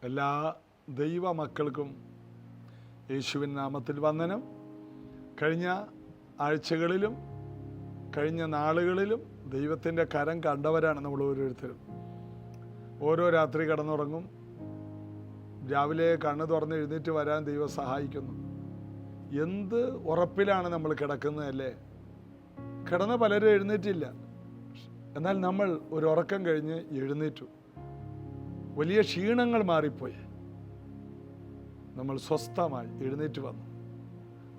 എല്ലാ ദൈവ മക്കൾക്കും യേശുവിൻ നാമത്തിൽ വന്ദനം. കഴിഞ്ഞ ആഴ്ചകളിലും കഴിഞ്ഞ നാളുകളിലും ദൈവത്തിൻ്റെ കരം കണ്ടവരാണ് നമ്മൾ ഓരോരുത്തരും. ഓരോ രാത്രി കിടന്നുറങ്ങും, രാവിലെ കണ്ണ് തുറന്ന് എഴുന്നേറ്റ് വരാൻ ദൈവം സഹായിക്കുന്നു. എന്ത് ഉറപ്പിലാണ് നമ്മൾ കിടക്കുന്നതല്ലേ. കിടന്ന് പലരും എഴുന്നേറ്റില്ല, എന്നാൽ നമ്മൾ ഒരു ഉറക്കം കഴിഞ്ഞ് എഴുന്നേറ്റു. വലിയ ക്ഷീണങ്ങൾ മാറിപ്പോയി, നമ്മൾ സ്വസ്ഥമായി എഴുന്നേറ്റ് വന്നു.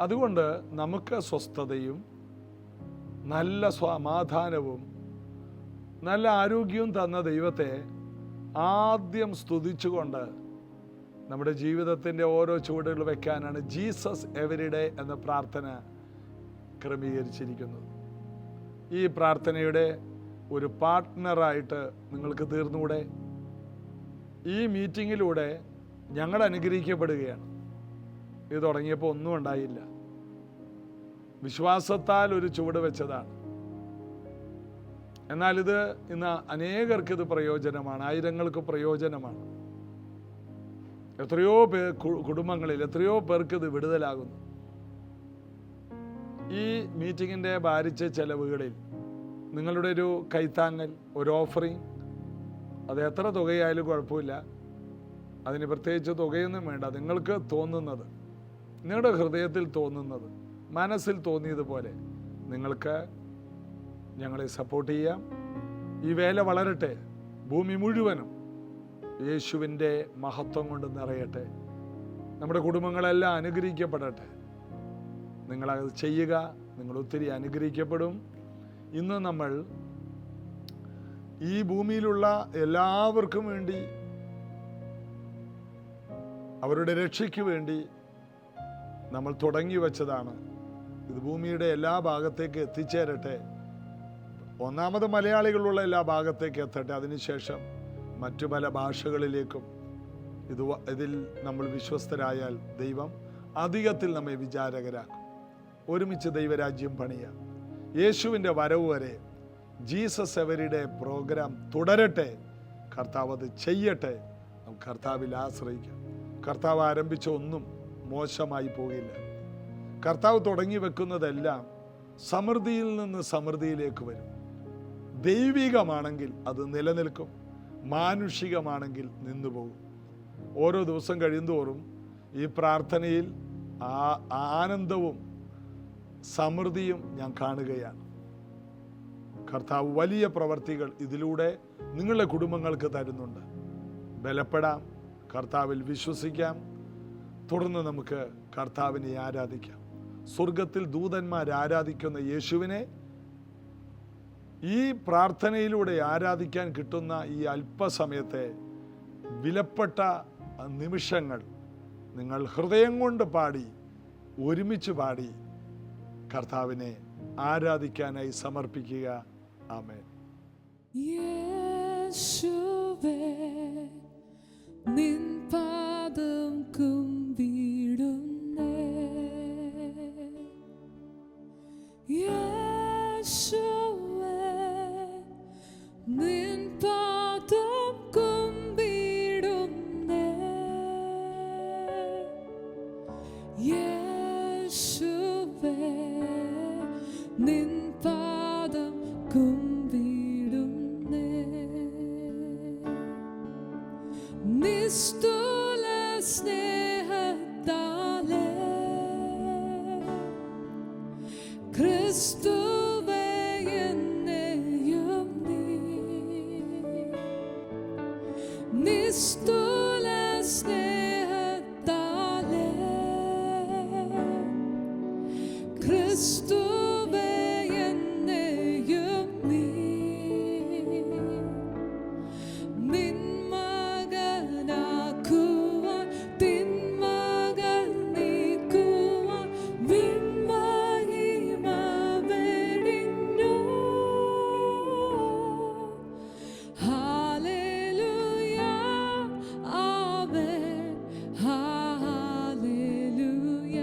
അതുകൊണ്ട് നമുക്ക് സ്വസ്ഥതയും നല്ല സമാധാനവും നല്ല ആരോഗ്യവും തന്ന ദൈവത്തെ ആദ്യം സ്തുതിച്ചുകൊണ്ട് നമ്മുടെ ജീവിതത്തിൻ്റെ ഓരോ ചുവടുകൾ വയ്ക്കാനാണ് ജീസസ് എവരിഡേ എന്ന പ്രാർത്ഥന ക്രമീകരിച്ചിരിക്കുന്നത്. ഈ പ്രാർത്ഥനയുടെ ഒരു പാർട്ട്ണറായിട്ട് നിങ്ങൾക്ക് തീർന്നുകൂടെ? ഈ മീറ്റിങ്ങിലൂടെ ഞങ്ങൾ അനുഗ്രഹിക്കപ്പെടുകയാണ്. ഇത് തുടങ്ങിയപ്പോൾ ഒന്നും ഉണ്ടായില്ല, വിശ്വാസത്താൽ ഒരു ചുവട് വെച്ചതാണ്. എന്നാൽ ഇത് ഇന്ന് അനേകർക്ക് ഇത് പ്രയോജനമാണ്, ആയിരങ്ങൾക്ക് പ്രയോജനമാണ്. എത്രയോ കുടുംബങ്ങളിൽ എത്രയോ പേർക്ക് ഇത് വിടുതലാകുന്നു. ഈ മീറ്റിങ്ങിൻ്റെ ഭാരിച്ച ചെലവുകളിൽ നിങ്ങളുടെ ഒരു കൈത്താങ്ങൽ, ഒരു ഓഫറിങ്, അത് എത്ര തുകയായാലും കുഴപ്പമില്ല, അതിന് പ്രത്യേകിച്ച് തുകയൊന്നും വേണ്ട. നിങ്ങൾക്ക് തോന്നുന്നത്, നിങ്ങളുടെ ഹൃദയത്തിൽ തോന്നുന്നത്, മനസ്സിൽ തോന്നിയതുപോലെ നിങ്ങൾക്ക് ഞങ്ങളെ സപ്പോർട്ട് ചെയ്യാം. ഈ വേല വളരട്ടെ, ഭൂമി മുഴുവനും യേശുവിൻ്റെ മഹത്വം കൊണ്ട് നിറയട്ടെ, നമ്മുടെ കുടുംബങ്ങളെല്ലാം അനുഗ്രഹിക്കപ്പെടട്ടെ. നിങ്ങളത് ചെയ്യുക, നിങ്ങൾ ഒത്തിരി അനുഗ്രഹിക്കപ്പെടും. ഇന്ന് നമ്മൾ ഈ ഭൂമിയിലുള്ള എല്ലാവർക്കും വേണ്ടി, അവരുടെ രക്ഷയ്ക്ക് വേണ്ടി നമ്മൾ തുടങ്ങി വച്ചതാണ്. ഇത് ഭൂമിയുടെ എല്ലാ ഭാഗത്തേക്ക് എത്തിച്ചേരട്ടെ. ഒന്നാമത് മലയാളികളുള്ള എല്ലാ ഭാഗത്തേക്ക് എത്തട്ടെ, അതിനുശേഷം മറ്റു പല ഭാഷകളിലേക്കും ഇതിൽ നമ്മൾ വിശ്വസ്തരായാൽ ദൈവം അധികത്തിൽ നമ്മെ വിചാരകരാക്കും. ഒരുമിച്ച് ദൈവരാജ്യം പണിയാം. യേശുവിൻ്റെ വരവ് വരെ ജീസസ് എവരിഡേ പ്രോഗ്രാം തുടരട്ടെ. കർത്താവ് അത് ചെയ്യട്ടെ. നമുക്ക് കർത്താവിൽ ആശ്രയിക്കാം. കർത്താവ് ആരംഭിച്ച ഒന്നും മോശമായി പോകില്ല. കർത്താവ് തുടങ്ങി വെക്കുന്നതെല്ലാം സമൃദ്ധിയിൽ നിന്ന് സമൃദ്ധിയിലേക്ക് വരും. ദൈവികമാണെങ്കിൽ അത് നിലനിൽക്കും, മാനുഷികമാണെങ്കിൽ നിന്നുപോകും. ഓരോ ദിവസം കഴിയുന്തോറും ഈ പ്രാർത്ഥനയിൽ ആനന്ദവും സമൃദ്ധിയും ഞാൻ കാണുകയാണ്. കർത്താവ് വലിയ പ്രവർത്തികൾ ഇതിലൂടെ നിങ്ങളുടെ കുടുംബങ്ങൾക്ക് തരുന്നുണ്ട്. ബലപ്പെടാം, കർത്താവിൽ വിശ്വസിക്കാം. തുടർന്ന് നമുക്ക് കർത്താവിനെ ആരാധിക്കാം. സ്വർഗത്തിൽ ദൂതന്മാർ ആരാധിക്കുന്ന യേശുവിനെ ഈ പ്രാർത്ഥനയിലൂടെ ആരാധിക്കാൻ കിട്ടുന്ന ഈ അല്പസമയത്തെ വിലപ്പെട്ട നിമിഷങ്ങൾ നിങ്ങൾ ഹൃദയം കൊണ്ട് പാടി, ഒരുമിച്ച് പാടി കർത്താവിനെ ആരാധിക്കാനായി സമർപ്പിക്കുക. ആമേൻ. യേശുവേ, നിൻ പാദം കുമ്പിടുന്നേ. യേശുവേ, നിൻ പാദം കുമ്പിടുന്നേ. യേശുവേ, നിൻ പാദം കുമ്പിടുന്നേ. നിസ്തുല സ്നേഹത്താലേ ക്രിസ്തുവേ എന്നെയും നീ. നിസ്തുല സ്നേഹത്താലേ ക്രിസ്തുവേ എന്നെയും നീ. നിൻ മകനാക്കുവാൻ തിന്മകൾ നീക്കുവാൻ വിൺമഹിമ വെടിഞ്ഞു. ഹല്ലേലൂയ, ആമേൻ, ഹല്ലേലൂയ.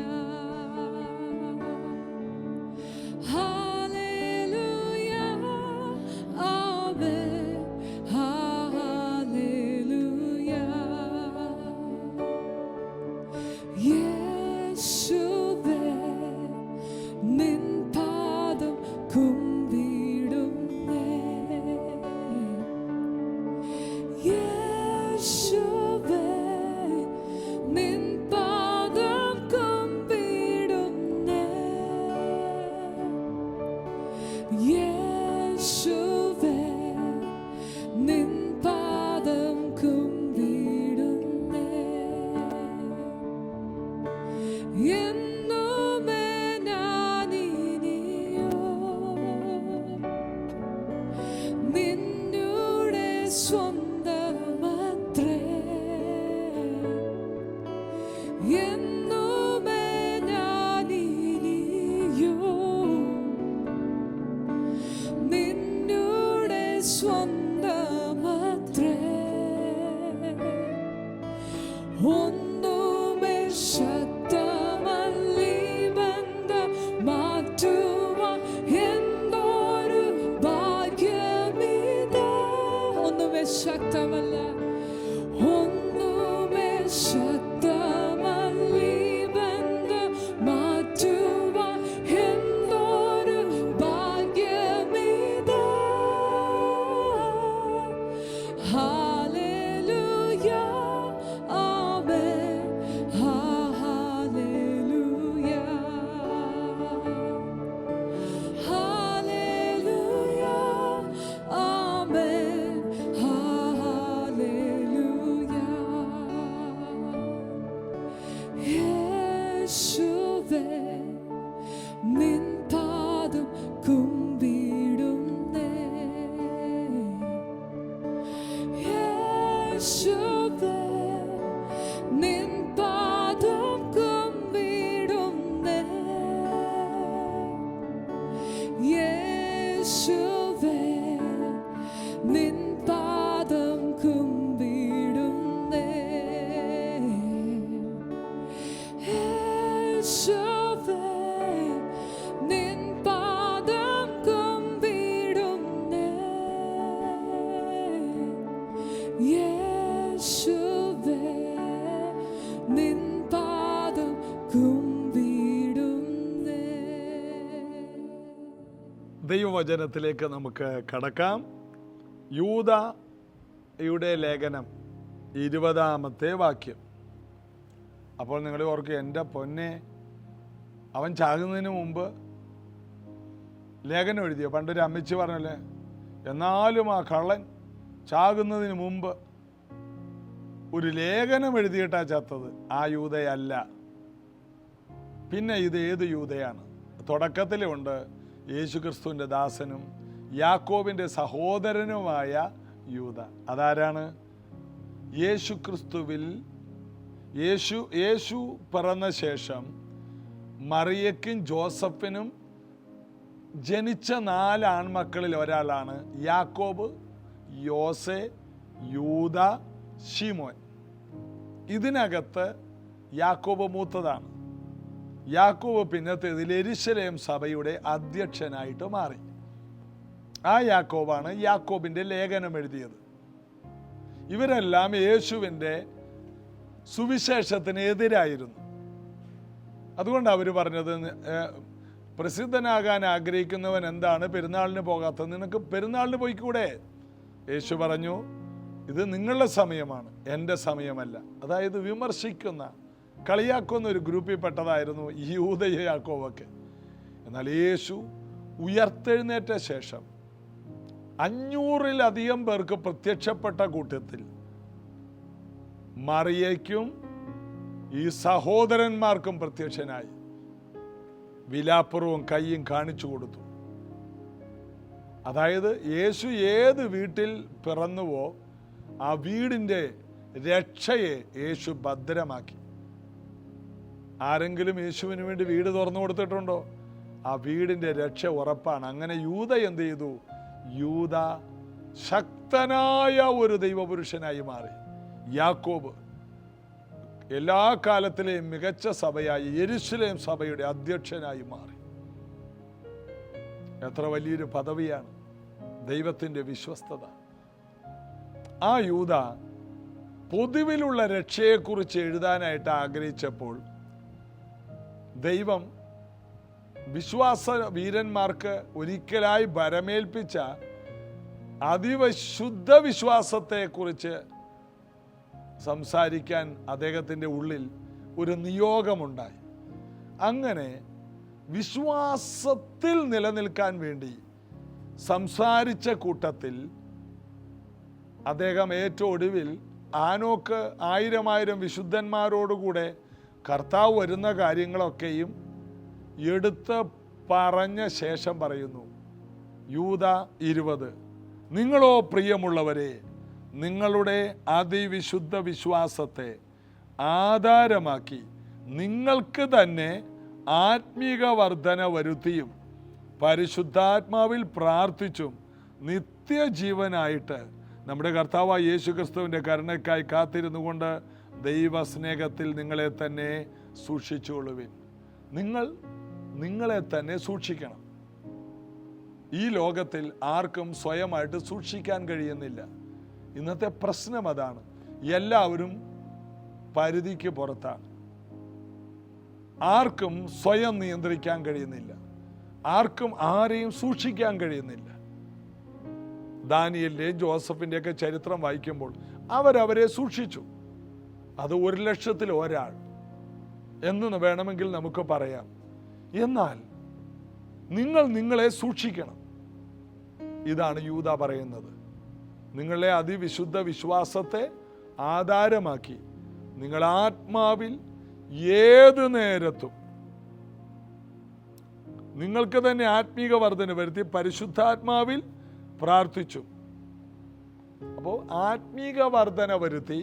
എന്നുമേ ഞാനിനിയോ നിന്നുടെ സ്വന്തമത്രേ. ഒന്നുമേ ശക്തമല്ലീ ബന്ധം മാറ്റുവാൻ എന്തൊരു ഭാഗ്യമിതാ. ഒന്നുമേ ശക്തമല്ല, ഒന്നുമേ ശക്തമല്ലീ ബന്ധം മാറ്റുവാൻ എന്തൊരു ഭാഗ്യമിതാ. ഹല്ലേലൂയ, ആമേൻ, ഹല്ലേലൂയ, ഹല്ലേലൂയ, ആമേൻ, ഹല്ലേലൂയ. യേശുവേ, നിൻ പാദം കുമ്പിടുന്നേ. യേശുവേ, നിൻ പാദം കുമ്പിടുന്നേ. യേശുവേ, നിൻ പാദം കുമ്പിടുന്നേ. യേശുവേ, നിൻ പാദം കുമ്പിടുന്നേ. യേശുവേ, നിൻ പാദം കുമ്പിടുന്നേ. ദൈവവചനത്തിലേക്ക് നമുക്ക് കടക്കാം. യൂദയുടെ ലേഖനം 20-ാമത്തെ വാക്യം. അപ്പോൾ നിങ്ങൾ ഓർക്കുക, എൻ്റെ പൊന്നെ, അവൻ ചാകുന്നതിന് മുമ്പ് ലേഖനം എഴുതിയോ? പണ്ടൊരു അമ്മച്ചി പറഞ്ഞല്ലേ, എന്നാലും ആ കള്ളൻ ചാകുന്നതിന് മുമ്പ് ഒരു ലേഖനം എഴുതിയിട്ടാ ചത്തത്. ആ യൂദയല്ല. പിന്നെ ഇത് ഏത് യൂദയാണ്? തുടക്കത്തിലുണ്ട് യേശുക്രിസ്തുവിൻ്റെ ദാസനും യാക്കോബിൻ്റെ സഹോദരനുമായ യൂദ. അതാരാണ്? യേശുക്രിസ്തുവിൽ യേശു പിറന്ന ശേഷം മറിയയ്ക്കും ജോസഫിനും ജനിച്ച 4 ആൺമക്കളിൽ ഒരാളാണ് യാക്കോബ്, യോസെ, യൂദ, ശിമോൻ. ഇതിനകത്ത് യാക്കോബ് മൂത്തതാണ്. യാക്കോബ് പിന്നത്തേതിൽ യെരൂശലേം സഭയുടെ അധ്യക്ഷനായിട്ട് മാറി. ആ യാക്കോബാണ് യാക്കോബിൻ്റെ ലേഖനം എഴുതിയത്. ഇവരെല്ലാം യേശുവിൻ്റെ സുവിശേഷത്തിന് എതിരായിരുന്നു. അതുകൊണ്ട് അവർ പറഞ്ഞത്, പ്രസിദ്ധനാകാൻ ആഗ്രഹിക്കുന്നവൻ എന്താണ് പെരുന്നാളിന് പോകാത്തത്? നിനക്ക് പെരുന്നാളിന് പോയിക്കൂടെ? യേശു പറഞ്ഞു, ഇത് നിങ്ങളുടെ സമയമാണ്, എൻ്റെ സമയമല്ല. അതായത് വിമർശിക്കുന്ന, കളിയാക്കുന്ന ഒരു ഗ്രൂപ്പിൽ പെട്ടതായിരുന്നു ഈ യൂദയും യാക്കോബൊക്കെ. എന്നാൽ യേശു ഉയർത്തെഴുന്നേറ്റ ശേഷം 500-ലധികം പേർക്ക് പ്രത്യക്ഷപ്പെട്ട കൂട്ടത്തിൽ മറിയയ്ക്കും ഈ സഹോദരന്മാർക്കും പ്രത്യക്ഷനായി വിലാപ്പുറവും കയ്യും കാണിച്ചു കൊടുത്തു. അതായത് യേശു ഏത് വീട്ടിൽ പിറന്നുവോ ആ വീടിൻ്റെ രക്ഷയെ യേശു ഭദ്രമാക്കി. ആരെങ്കിലും യേശുവിന് വേണ്ടി വീട് തുറന്നു കൊടുത്തിട്ടുണ്ടോ? ആ വീടിൻ്റെ രക്ഷ ഉറപ്പാണ്. അങ്ങനെ യൂദ എന്ത് ചെയ്തു? യൂദ ശക്തനായ ഒരു ദൈവപുരുഷനായി മാറി. യാക്കോബ് എല്ലാ കാലത്തിലെയും മികച്ച സഭയായി യെരൂശലേം സഭയുടെ അധ്യക്ഷനായി മാറി. എത്ര വലിയൊരു പദവിയാണ്! ദൈവത്തിൻ്റെ വിശ്വസ്തത. ആ യൂദ പൊതുവിലുള്ള രക്ഷയെക്കുറിച്ച് എഴുതാനായിട്ട് ആഗ്രഹിച്ചപ്പോൾ ദൈവം വിശ്വാസ വീരന്മാർക്ക് ഒരിക്കലായി ഭരമേൽപ്പിച്ച അതിവിശുദ്ധ വിശ്വാസത്തെക്കുറിച്ച് സംസാരിക്കാൻ അദ്ദേഹത്തിൻ്റെ ഉള്ളിൽ ഒരു നിയോഗമുണ്ടായി. അങ്ങനെ വിശ്വാസത്തിൽ നിലനിൽക്കാൻ വേണ്ടി സംസാരിച്ച കൂട്ടത്തിൽ അദ്ദേഹം ഏറ്റവും ഒടുവിൽ ആനോക്ക് 1000 വിശുദ്ധന്മാരോടുകൂടെ കർത്താവ് വരുന്ന കാര്യങ്ങളൊക്കെയും എടുത്ത് പറഞ്ഞ ശേഷം പറയുന്നു, യൂദ 20, നിങ്ങളോ പ്രിയമുള്ളവരെ, നിങ്ങളുടെ അതിവിശുദ്ധ വിശ്വാസത്തെ ആധാരമാക്കി നിങ്ങൾക്ക് തന്നെ ആത്മീക വർധന വരുത്തിയും പരിശുദ്ധാത്മാവിൽ പ്രാർത്ഥിച്ചും നിത്യജീവനായിട്ട് നമ്മുടെ കർത്താവായ യേശു ക്രിസ്തുവിൻ്റെ കരുണയ്ക്കായി കാത്തിരുന്നു കൊണ്ട് ദൈവസ്നേഹത്തിൽ നിങ്ങളെ തന്നെ സൂക്ഷിച്ചുകൊള്ളുവിൻ. നിങ്ങളെ തന്നെ സൂക്ഷിക്കണം. ഈ ലോകത്തിൽ ആർക്കും സ്വയമായിട്ട് സൂക്ഷിക്കാൻ കഴിയുന്നില്ല. ഇന്നത്തെ പ്രശ്നം അതാണ്. എല്ലാവരും പരിധിക്ക് പുറത്താണ്. ആർക്കും സ്വയം നിയന്ത്രിക്കാൻ കഴിയുന്നില്ല. ആർക്കും ആരെയും സൂക്ഷിക്കാൻ കഴിയുന്നില്ല. ദാനിയേലിന്റെയും ജോസഫിൻ്റെയൊക്കെ ചരിത്രം വായിക്കുമ്പോൾ അവരവരെ സൂക്ഷിച്ചു. അത് 1,00,000-ൽ ഒരാൾ എന്ന് വേണമെങ്കിൽ നമുക്ക് പറയാം. എന്നാൽ നിങ്ങളെ സൂക്ഷിക്കണം. ഇതാണ് യൂദ പറയുന്നത്. നിങ്ങളെ അതിവിശുദ്ധ വിശ്വാസത്തെ ആധാരമാക്കി നിങ്ങൾ ആത്മാവിൽ ഏത് നേരത്തും നിങ്ങൾക്ക് തന്നെ ആത്മീക വർധന വരുത്തി പരിശുദ്ധാത്മാവിൽ പ്രാർത്ഥിച്ചു. അപ്പോൾ ആത്മീക വർധന വരുത്തി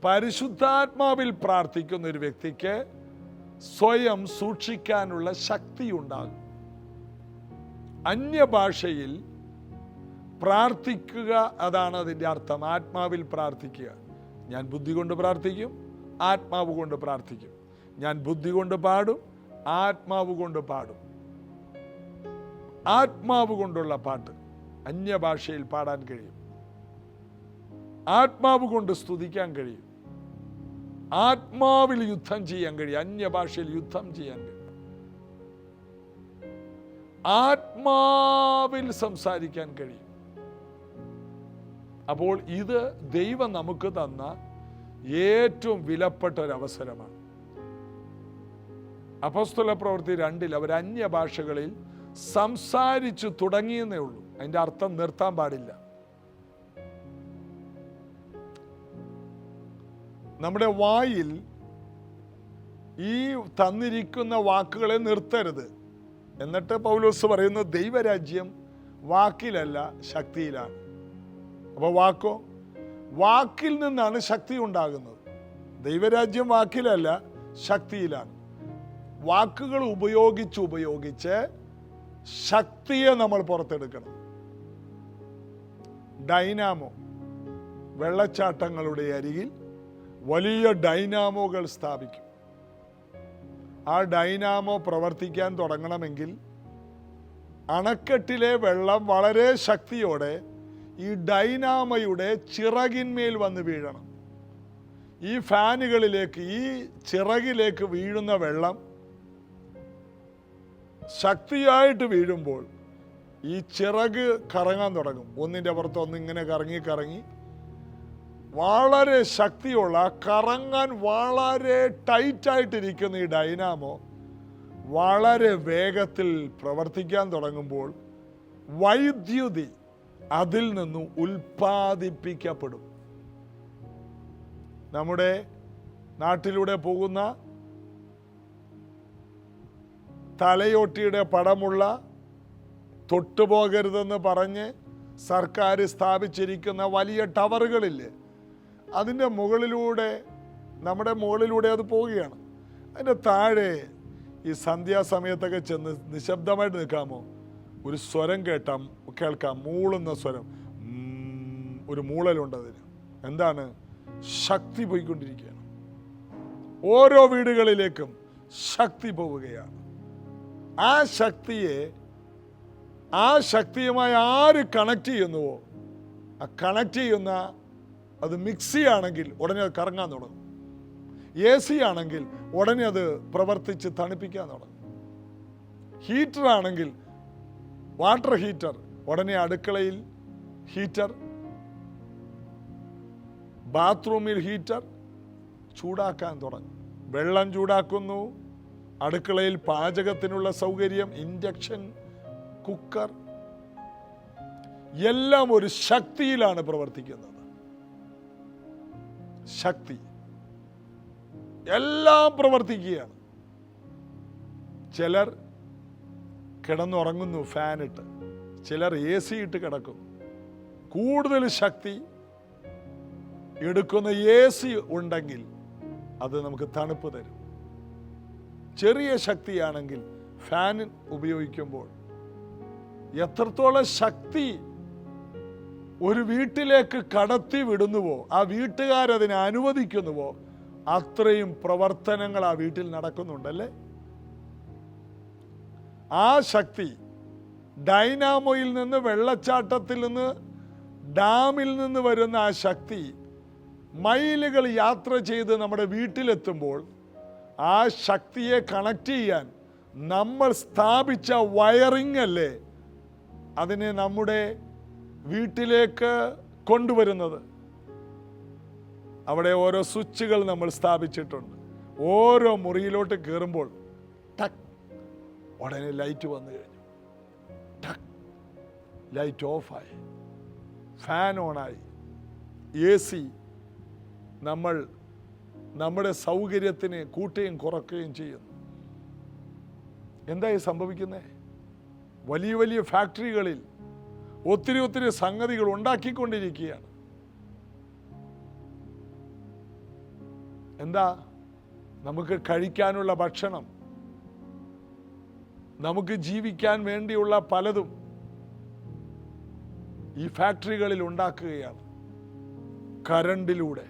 പരിശുദ്ധാത്മാവിൽ പ്രാർത്ഥിക്കുന്ന ഒരു വ്യക്തിക്ക് സ്വയം സൂക്ഷിക്കാനുള്ള ശക്തി ഉണ്ടാകും. അന്യഭാഷയിൽ പ്രാർത്ഥിക്കുക, അതാണ് അതിൻ്റെ അർത്ഥം. ആത്മാവിൽ പ്രാർത്ഥിക്കുക. ഞാൻ ബുദ്ധി കൊണ്ട് പ്രാർത്ഥിക്കും, ആത്മാവ് കൊണ്ട് പ്രാർത്ഥിക്കും. ഞാൻ ബുദ്ധി കൊണ്ട് പാടും, ആത്മാവ് കൊണ്ട് പാടും. ആത്മാവ് കൊണ്ടുള്ള പാട്ട് അന്യഭാഷയിൽ പാടാൻ കഴിയും. ആത്മാവ് കൊണ്ട് സ്തുതിക്കാൻ കഴിയും. ആത്മാവിൽ യുദ്ധം ചെയ്യാൻ കഴിയും. അന്യഭാഷയിൽ യുദ്ധം ചെയ്യാൻ കഴിയും. ആത്മാവിൽ സംസാരിക്കാൻ കഴിയും. അപ്പോൾ ഇത് ദൈവം നമുക്ക് തന്ന ഏറ്റവും വിലപ്പെട്ട ഒരു അവസരമാണ്. അപ്പോസ്തല പ്രവൃത്തി 2 അവർ അന്യഭാഷകളിൽ സംസാരിച്ചു തുടങ്ങിയെന്നേ ഉള്ളൂ. അതിന്റെ അർത്ഥം നിർത്താൻ പാടില്ല. നമ്മുടെ വായിൽ ഈ തന്നിരിക്കുന്ന വാക്കുകളെ നിർത്തരുത്. എന്നിട്ട് പൗലോസ് പറയുന്നത് ദൈവരാജ്യം വാക്കിലല്ല ശക്തിയിലാണ്. അപ്പോൾ വാക്കിൽ നിന്നാണ് ശക്തി ഉണ്ടാകുന്നത്. ദൈവരാജ്യം വാക്കിലല്ല ശക്തിയിലാണ്. വാക്കുകൾ ഉപയോഗിച്ച് ശക്തിയെ നമ്മൾ പുറത്തെടുക്കണം. ഡൈനാമോ, വെള്ളച്ചാട്ടങ്ങളുടെ അരികിൽ വലിയ ഡൈനാമോകൾ സ്ഥാപിക്കും. ആ ഡൈനാമോ പ്രവർത്തിക്കാൻ തുടങ്ങണമെങ്കിൽ അണക്കെട്ടിലെ വെള്ളം വളരെ ശക്തിയോടെ ഈ ഡൈനാമോയുടെ ചിറകിന്മേൽ വന്ന് വീഴണം. ഈ ഫാനുകളിലേക്ക്, ഈ ചിറകിലേക്ക് വീഴുന്ന വെള്ളം ശക്തിയായിട്ട് വീഴുമ്പോൾ ഈ ചിറക് കറങ്ങാൻ തുടങ്ങും. ഒന്നിൻ്റെ പുറത്ത് ഒന്ന് ഇങ്ങനെ കറങ്ങി വളരെ ശക്തിയുള്ള, കറങ്ങാൻ വളരെ ടൈറ്റായിട്ടിരിക്കുന്ന ഈ ഡൈനാമോ വളരെ വേഗത്തിൽ പ്രവർത്തിക്കാൻ തുടങ്ങുമ്പോൾ വൈദ്യുതി അതിൽ നിന്നും ഉൽപ്പാദിപ്പിക്കപ്പെടും. നമ്മുടെ നാട്ടിലൂടെ പോകുന്ന തലയോട്ടിയുടെ പടമുള്ള തൊട്ടുപോകരുതെന്ന് പറഞ്ഞ് സർക്കാർ സ്ഥാപിച്ചിരിക്കുന്ന വലിയ ടവറുകളില്ലേ, അതിൻ്റെ മുകളിലൂടെ, നമ്മുടെ മുകളിലൂടെ അത് പോവുകയാണ്. അതിൻ്റെ താഴെ ഈ സന്ധ്യാസമയത്തൊക്കെ ചെന്ന് നിശബ്ദമായിട്ട് നിൽക്കാമോ? ഒരു സ്വരം കേൾക്കാം, മൂളുന്ന സ്വരം. ഒരു മൂളലുണ്ട് അതിന്. എന്താണ്? ശക്തി പോയിക്കൊണ്ടിരിക്കുകയാണ്. ഓരോ വീടുകളിലേക്കും ശക്തി പോവുകയാണ്. ആ ശക്തിയുമായി ആര് കണക്ട് ചെയ്യുന്നുവോ, ആ കണക്ട് ചെയ്യുന്ന, അത് മിക്സി ആണെങ്കിൽ ഉടനെ അത് കറങ്ങാൻ തുടങ്ങും. AC ആണെങ്കിൽ ഉടനെ അത് പ്രവർത്തിച്ച് തണുപ്പിക്കാൻ തുടങ്ങും. ഹീറ്റർ ആണെങ്കിൽ, വാട്ടർ ഹീറ്റർ, ഉടനെ അടുക്കളയിൽ ഹീറ്റർ, ബാത്റൂമിൽ ഹീറ്റർ ചൂടാക്കാൻ തുടങ്ങും. വെള്ളം ചൂടാക്കുന്നു. അടുക്കളയിൽ പാചകത്തിനുള്ള സൗകര്യം, ഇൻഡക്ഷൻ കുക്കർ, എല്ലാം ഒരു ശക്തിയിലാണ് പ്രവർത്തിക്കുന്നത്. ശക്തി എല്ലാം പ്രവർത്തിക്കുകയാണ്. ചിലർ കിടന്നുറങ്ങുന്നു ഫാനിട്ട്, ചിലർ AC ഇട്ട് കിടക്കുന്നു. കൂടുതൽ ശക്തി എടുക്കുന്ന AC ഉണ്ടെങ്കിൽ അത് നമുക്ക് തണുപ്പ് തരും. ചെറിയ ശക്തിയാണെങ്കിൽ ഫാൻ ഉപയോഗിക്കുമ്പോൾ എത്രത്തോളം ശക്തി ഒരു വീട്ടിലേക്ക് കടത്തി വിടുന്നുവോ, ആ വീട്ടുകാരതിനെ അനുവദിക്കുന്നുവോ, അത്രയും പ്രവർത്തനങ്ങൾ ആ വീട്ടിൽ നടക്കുന്നുണ്ടല്ലേ. ആ ശക്തി ഡൈനാമോയിൽ നിന്ന്, വെള്ളച്ചാട്ടത്തിൽ നിന്ന്, ഡാമിൽ നിന്ന് വരുന്ന ആ ശക്തി മൈലുകൾ യാത്ര ചെയ്ത് നമ്മുടെ വീട്ടിലെത്തുമ്പോൾ ആ ശക്തിയെ കണക്ട് ചെയ്യാൻ നമ്മൾ സ്ഥാപിച്ച വയറിംഗ് അല്ലേ അതിനെ നമ്മുടെ വീട്ടിലേക്ക് കൊണ്ടുവരുന്നത്. അവിടെ ഓരോ സ്വിച്ചുകൾ നമ്മൾ സ്ഥാപിച്ചിട്ടുണ്ട്. ഓരോ മുറിയിലോട്ട് കയറുമ്പോൾ ടക്ക് ഉടനെ ലൈറ്റ് വന്നു കഴിഞ്ഞു, ടക്ക് ലൈറ്റ് ഓഫായി, ഫാൻ ഓണായി, AC നമ്മൾ നമ്മുടെ സൗകര്യത്തിന് കൂട്ടുകയും കുറയ്ക്കുകയും ചെയ്യുന്നു. എന്തായി സംഭവിക്കുന്നത്? വലിയ വലിയ ഫാക്ടറികളിൽ ഒത്തിരി ഒത്തിരി സംഗതികൾ ഉണ്ടാക്കിക്കൊണ്ടിരിക്കുകയാണ്. എന്താ? നമുക്ക് കഴിക്കാനുള്ള ഭക്ഷണം, നമുക്ക് ജീവിക്കാൻ വേണ്ടിയുള്ള പലതും ഈ ഫാക്ടറികളിൽ ഉണ്ടാക്കുകയാണ്. കരണ്ടിലൂടെ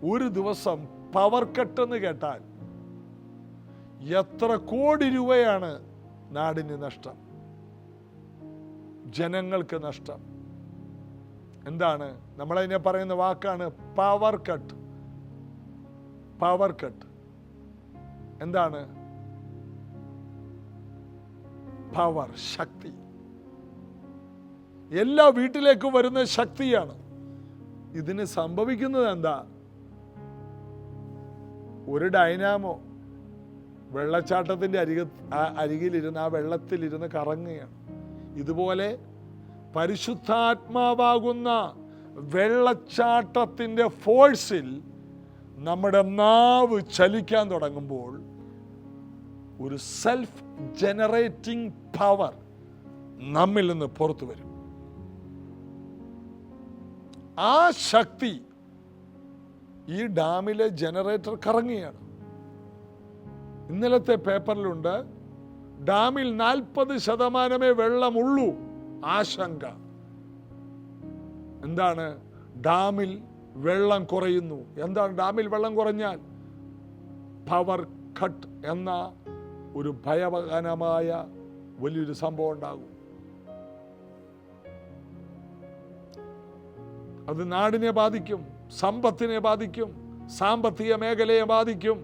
ഒരു ദിവസം പവർ കട്ട് എന്ന് കേട്ടാൽ എത്ര കോടി രൂപയാണ് നാടിന് നഷ്ടം, ജനങ്ങൾക്ക് നഷ്ടം. എന്താണ്? നമ്മളതിനെ പറയുന്ന വാക്കാണ് പവർ കട്ട്. പവർ കട്ട് എന്താണ്? പവർ, ശക്തി. എല്ലാ വീട്ടിലേക്കും വരുന്ന ശക്തിയാണ്. ഇതിന് സംഭവിക്കുന്നത് എന്താ? ഒരു ഡൈനാമോ വെള്ളച്ചാട്ടത്തിൻ്റെ അരികിലിരുന്ന് ആ വെള്ളത്തിലിരുന്ന് കറങ്ങുകയാണ്. ഇതുപോലെ പരിശുദ്ധാത്മാവാകുന്ന വെള്ളച്ചാട്ടത്തിൻ്റെ ഫോഴ്സിൽ നമ്മുടെ നാവ് ചലിക്കാൻ തുടങ്ങുമ്പോൾ ഒരു സെൽഫ് ജനറേറ്റിംഗ് പവർ നമ്മിൽ നിന്ന് പുറത്തു വരും. ആ ശക്തി ഈ ഡാമിലെ ജനറേറ്റർ കറങ്ങുകയാണ്. ഇന്നലത്തെ പേപ്പറിലുണ്ട്, ഡാമിൽ 40% വെള്ളമുള്ളൂ. ആശങ്ക എന്താണ്? ഡാമിൽ വെള്ളം കുറയുന്നു. എന്താണ് ഡാമിൽ വെള്ളം കുറഞ്ഞാൽ? പവർ കട്ട് എന്ന ഒരു ഭയാനകമായ വലിയൊരു സംഭവം ഉണ്ടാകും. അത് നാടിനെ ബാധിക്കും, സമ്പത്തിനെ ബാധിക്കും, സാമ്പത്തിക മേഖലയെ ബാധിക്കും.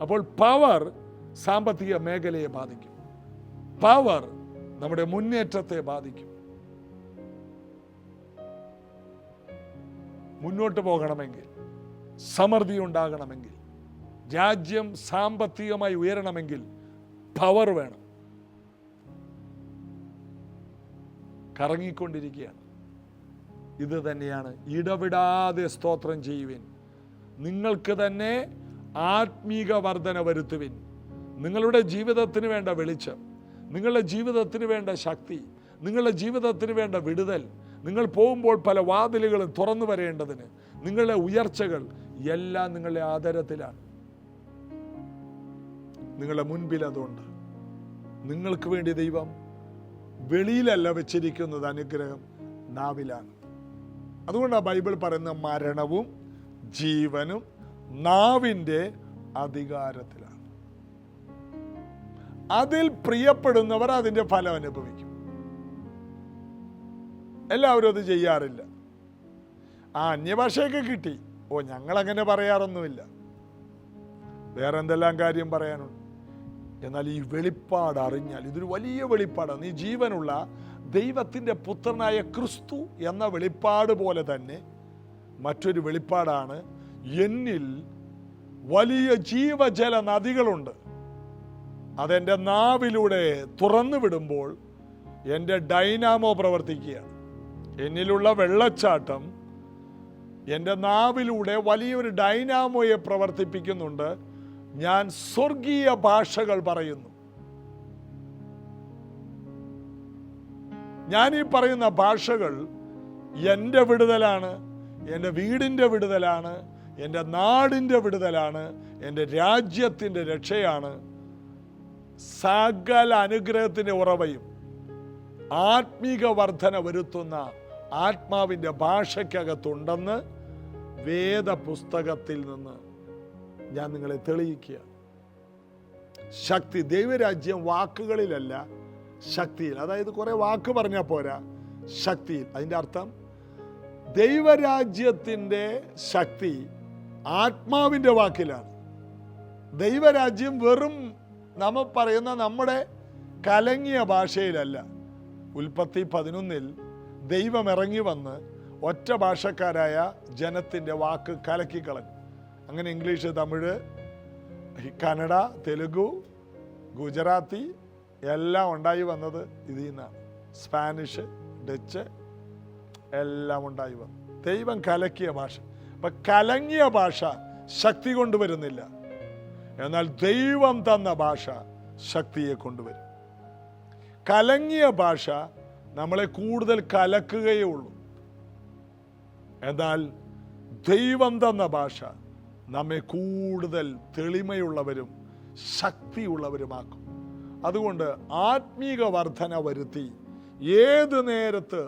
അപ്പോൾ പവർ സാമ്പത്തിക മേഖലയെ ബാധിക്കും, പവർ നമ്മുടെ മുന്നേറ്റത്തെ ബാധിക്കും. മുന്നോട്ട് പോകണമെങ്കിൽ, സമൃദ്ധി ഉണ്ടാകണമെങ്കിൽ, രാജ്യം സാമ്പത്തികമായി ഉയരണമെങ്കിൽ പവർ വേണം. കറങ്ങിക്കൊണ്ടിരിക്കുകയാണ്. ഇത് തന്നെയാണ് ഇടവിടാതെ സ്തോത്രം ചെയ്യുവിൻ. നിങ്ങൾക്ക് തന്നെ ആത്മീക വർധന വരുത്തുവിൻ. നിങ്ങളുടെ ജീവിതത്തിന് വേണ്ട വെളിച്ചം, നിങ്ങളുടെ ജീവിതത്തിന് വേണ്ട ശക്തി, നിങ്ങളുടെ ജീവിതത്തിന് വേണ്ട വിടുതൽ, നിങ്ങൾ പോകുമ്പോൾ പല വാതിലുകളും തുറന്നു വരേണ്ടതിന് നിങ്ങളുടെ ഉയർച്ചകൾ എല്ലാം നിങ്ങളുടെ ആദരത്തിലാണ്, നിങ്ങളുടെ മുൻപിൽ. അതുകൊണ്ട് നിങ്ങൾക്ക് വേണ്ടി ദൈവം വെളിയിലല്ല വെച്ചിരിക്കുന്നത്, അനുഗ്രഹം നാവിലാണ്. അതുകൊണ്ടാണ് ബൈബിൾ പറയുന്ന മരണവും ജീവനും നാവിൻ്റെ അധികാരത്തിലാണ്. അതിൽ പ്രിയപ്പെടുന്നവർ അതിൻ്റെ ഫലം അനുഭവിക്കും. എല്ലാവരും അത് ചെയ്യാറില്ല. അന്യഭാഷയൊക്കെ കിട്ടി, ഞങ്ങളങ്ങനെ പറയാറൊന്നുമില്ല, വേറെ എന്തെല്ലാം കാര്യം പറയാനുണ്ട്. എന്നാൽ ഈ വെളിപ്പാട് അറിഞ്ഞാൽ, ഇതൊരു വലിയ വെളിപ്പാടാണ്. ഈ ജീവനുള്ള ദൈവത്തിൻ്റെ പുത്രനായ ക്രിസ്തു എന്ന വെളിപ്പാട് പോലെ തന്നെ മറ്റൊരു വെളിപ്പാടാണ്, എന്നിൽ വലിയ ജീവജല നദികളുണ്ട്. അതെൻ്റെ നാവിലൂടെ തുറന്നു വിടുമ്പോൾ എൻ്റെ ഡൈനാമോ പ്രവർത്തിക്കുകയാണ്. എന്നിലുള്ള വെള്ളച്ചാട്ടം എൻ്റെ നാവിലൂടെ വലിയൊരു ഡൈനാമോയെ പ്രവർത്തിപ്പിക്കുന്നുണ്ട്. ഞാൻ സ്വർഗീയ ഭാഷകൾ പറയുന്നു. ഞാൻ ഈ പറയുന്ന ഭാഷകൾ എൻ്റെ വിടുതലാണ്, എൻ്റെ വീടിൻ്റെ വിടുതലാണ്, എൻ്റെ നാടിൻ്റെ വിടുതലാണ്, എൻ്റെ രാജ്യത്തിൻ്റെ രക്ഷയാണ്. സകല അനുഗ്രഹത്തിൻ്റെ ഉറവയും ആത്മീക വർധന വരുത്തുന്ന ആത്മാവിൻ്റെ ഭാഷയ്ക്കകത്തുണ്ടെന്ന് വേദപുസ്തകത്തിൽ നിന്ന് ഞാൻ നിങ്ങളെ തെളിയിക്കുക. ശക്തി, ദൈവരാജ്യം വാക്കുകളിലല്ല, ശക്തിയിൽ. അതായത് കുറെ വാക്ക് പറഞ്ഞാൽ പോരാ, ശക്തിയിൽ. അതിൻ്റെ അർത്ഥം ദൈവരാജ്യത്തിൻ്റെ ശക്തി ആത്മാവിൻ്റെ വാക്കിലാണ്. ദൈവരാജ്യം വെറും നമ്മൾ പറയുന്ന നമ്മുടെ കലങ്ങിയ ഭാഷയിലല്ല. ഉൽപ്പത്തി 11 ദൈവം ഇറങ്ങി വന്ന് ഒറ്റ ഭാഷക്കാരായ ജനത്തിൻ്റെ വാക്ക് കലക്കിക്കളഞ്ഞു. അങ്ങനെ ഇംഗ്ലീഷ്, തമിഴ്, കന്നഡ, തെലുഗു, ഗുജറാത്തി എല്ലാം ഉണ്ടായി വന്നത് ഇതിൽ നിന്നാണ്. സ്പാനിഷ്, ഡച്ച് എല്ലാം ഉണ്ടായി വന്നു. ദൈവം കലക്കിയ ഭാഷ. അപ്പം കലങ്ങിയ ഭാഷ ശക്തി കൊണ്ടുവരുന്നില്ല, എന്നാൽ ദൈവം തന്ന ഭാഷ ശക്തിയെ കൊണ്ടുവരും. കലങ്ങിയ ഭാഷ നമ്മളെ കൂടുതൽ കലക്കുകയേ ഉള്ളൂ, എന്നാൽ ദൈവം തന്ന ഭാഷ നമ്മെ കൂടുതൽ തെളിമയുള്ളവരും ശക്തിയുള്ളവരുമാക്കും. അതുകൊണ്ട് ആത്മീക വർധന വരുത്തി ഏത് നേരത്ത്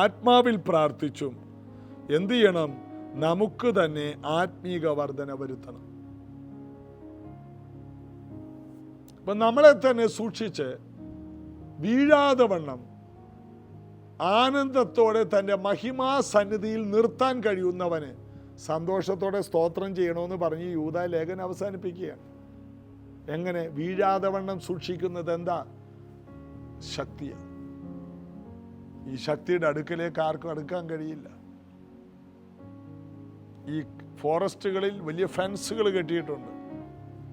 ആത്മാവിൽ പ്രാർത്ഥിച്ചും എന്ത് ചെയ്യണം? നമുക്ക് തന്നെ ആത്മീക വർധന വരുത്തണം. അപ്പൊ നമ്മളെ തന്നെ സൂക്ഷിച്ച് വീഴാതെ വണ്ണം ആനന്ദത്തോടെ തൻ്റെ മഹിമാ സന്നിധിയിൽ നിർത്താൻ കഴിയുന്നവന് സന്തോഷത്തോടെ സ്തോത്രം ചെയ്യണമെന്ന് പറഞ്ഞ് യൂദാ ലേഖനം അവസാനിപ്പിക്കുകയാണ്. എങ്ങനെ വീഴാതെ വണ്ണം സൂക്ഷിക്കുന്നത്? എന്താ? ശക്തിയാണ്. ഈ ശക്തിയുടെ അടുക്കലേക്ക് ആർക്കും അടുക്കാൻ കഴിയില്ല. ഈ ഫോറസ്റ്റുകളിൽ വലിയ ഫെൻസുകൾ കെട്ടിയിട്ടുണ്ട്,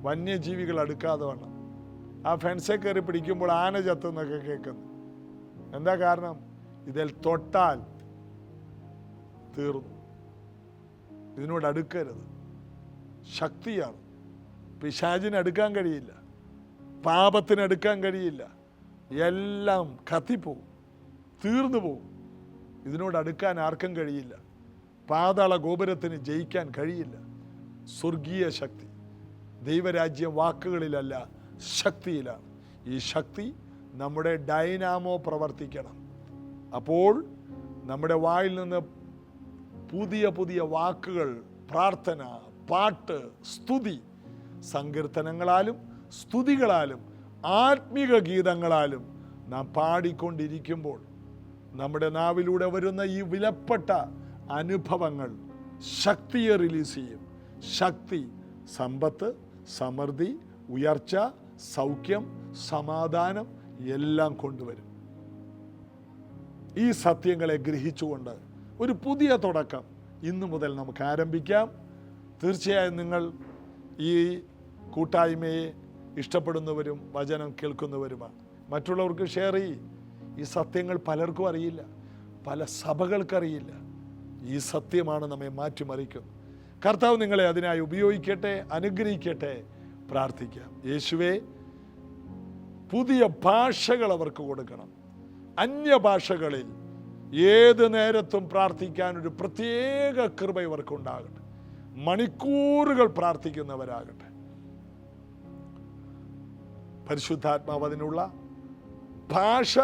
വന്യജീവികൾ അടുക്കാതെ വണ്ണം. ആ ഫെൻസെ കയറി പിടിക്കുമ്പോൾ ആന ചത്തുന്നൊക്കെ കേൾക്കുന്നു. എന്താ കാരണം? ഇതിൽ തൊട്ടാൽ തീർന്നു, ഇതിനോട് അടുക്കരുത്. ശക്തിയാണ്. പിശാചിന് അടുക്കാൻ കഴിയില്ല, പാപത്തിന് അടുക്കാൻ കഴിയില്ല, എല്ലാം കത്തിപ്പോവും, തീർന്നു പോവും. ഇതിനോട് അടുക്കാൻ ആർക്കും കഴിയില്ല. പാതാള ഗോപുരത്തിന് ജയിക്കാൻ കഴിയില്ല. സ്വർഗീയ ശക്തി. ദൈവരാജ്യം വാക്കുകളിലല്ല, ശക്തിയിലാണ്. ഈ ശക്തി നമ്മുടെ ഡൈനാമോ പ്രവർത്തിക്കണം. അപ്പോൾ നമ്മുടെ വായിൽ നിന്ന് പുതിയ പുതിയ വാക്കുകൾ, പ്രാർത്ഥന, പാട്ട്, സ്തുതി, സങ്കീർത്തനങ്ങളാലും സ്തുതികളാലും ആത്മീക ഗീതങ്ങളാലും നാം പാടിക്കൊണ്ടിരിക്കുമ്പോൾ നമ്മുടെ നാവിലൂടെ വരുന്ന ഈ വിലപ്പെട്ട അനുഭവങ്ങൾ ശക്തിയെ റിലീസ് ചെയ്യും. ശക്തി സമ്പത്ത്, സമൃദ്ധി, ഉയർച്ച, സൗഖ്യം, സമാധാനം എല്ലാം കൊണ്ടുവരും. ഈ സത്യങ്ങളെ ഗ്രഹിച്ചുകൊണ്ട് ഒരു പുതിയ തുടക്കം ഇന്നു മുതൽ നമുക്ക് ആരംഭിക്കാം. തീർച്ചയായും നിങ്ങൾ ഈ കൂട്ടായ്മയെ ഇഷ്ടപ്പെടുന്നവരും വചനം കേൾക്കുന്നവരുമാണ്. മറ്റുള്ളവർക്ക് ഷെയർ ചെയ്യും. ഈ സത്യങ്ങൾ പലർക്കും അറിയില്ല, പല സഭകൾക്കറിയില്ല. ഈ സത്യമാണ് നമ്മെ മാറ്റിമറിക്കുന്നത്. കർത്താവ് നിങ്ങളെ അതിനായി ഉപയോഗിക്കട്ടെ, അനുഗ്രഹിക്കട്ടെ. പ്രാർത്ഥിക്കാം. യേശുവേ, പുതിയ ഭാഷകൾ അവർക്ക് കൊടുക്കണം. അന്യഭാഷകളിൽ ഏത് നേരത്തും പ്രാർത്ഥിക്കാൻ ഒരു പ്രത്യേക കൃപ ഇവർക്കുണ്ടാകട്ടെ. മണിക്കൂറുകൾ പ്രാർത്ഥിക്കുന്നവരാകട്ടെ. പരിശുദ്ധാത്മാവ് അതിനുള്ള ഭാഷ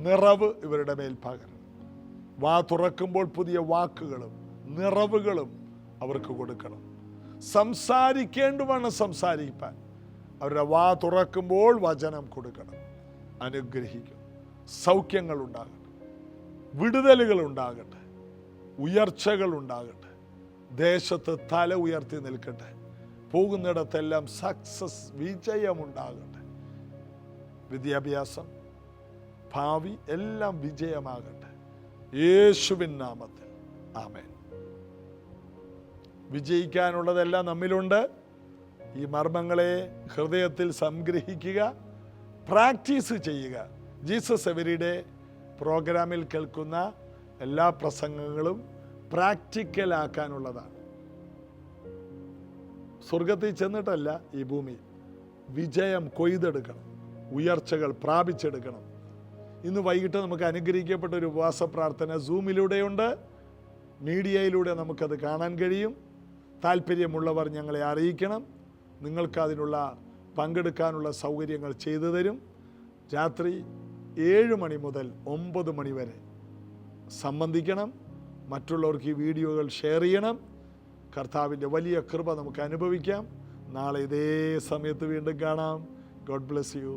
നിറവ് ഇവരുടെ മേൽ പകരണം. വാ തുറക്കുമ്പോൾ പുതിയ വാക്കുകളും നിറവുകളും അവർക്ക് കൊടുക്കണം. സംസാരിക്കേണ്ടുവണ്ണം സംസാരിക്കാൻ അവരുടെ വാ തുറക്കുമ്പോൾ വചനം കൊടുക്കണം. അനുഗ്രഹിക്കും. സൗഖ്യങ്ങൾ ഉണ്ടാകട്ടെ, വിടുതലുകൾ ഉണ്ടാകട്ടെ, ഉയർച്ചകൾ ഉണ്ടാകട്ടെ. ദേശത്ത് തല ഉയർത്തി നിൽക്കട്ടെ. പോകുന്നിടത്തെല്ലാം സക്സസ്, വിജയമുണ്ടാകട്ടെ. വിദ്യാഭ്യാസം, ഭാവി എല്ലാം വിജയമാകട്ടെ. യേശുവിൻ നാമത്തിൽ ആമേൻ. വിജയിക്കാനുള്ളതെല്ലാം നമ്മിലുണ്ട്. ഈ മർമ്മങ്ങളെ ഹൃദയത്തിൽ സംഗ്രഹിക്കുക, പ്രാക്ടീസ് ചെയ്യുക. ജീസസ് എവരിഡേ പ്രോഗ്രാമിൽ കേൾക്കുന്ന എല്ലാ പ്രസംഗങ്ങളും പ്രാക്ടിക്കലാക്കാനുള്ളതാണ്. സ്വർഗത്തിൽ ചെന്നിട്ടല്ല, ഈ ഭൂമിയിൽ വിജയം കൊയ്തെടുക്കണം, ഉയർച്ചകൾ പ്രാപിച്ചെടുക്കണം. ഇന്ന് വൈകിട്ട് നമുക്ക് അനുഗ്രഹിക്കപ്പെട്ട ഒരു ഉപവാസ പ്രാർത്ഥന സൂമിലൂടെയുണ്ട്. മീഡിയയിലൂടെ നമുക്കത് കാണാൻ കഴിയും. താല്പര്യമുള്ളവർ ഞങ്ങളെ അറിയിക്കണം. നിങ്ങൾക്ക് അതിനുള്ള പങ്കെടുക്കാനുള്ള സൗകര്യങ്ങൾ ചെയ്തു തരും. രാത്രി 7 മണി മുതൽ 9 മണി വരെ സംബന്ധിക്കണം. മറ്റുള്ളവർക്ക് ഈ വീഡിയോകൾ ഷെയർ ചെയ്യണം. കർത്താവിൻ്റെ വലിയ കൃപ നമുക്ക് അനുഭവിക്കാം. നാളെ ഇതേ സമയത്ത് വീണ്ടും കാണാം. God bless you.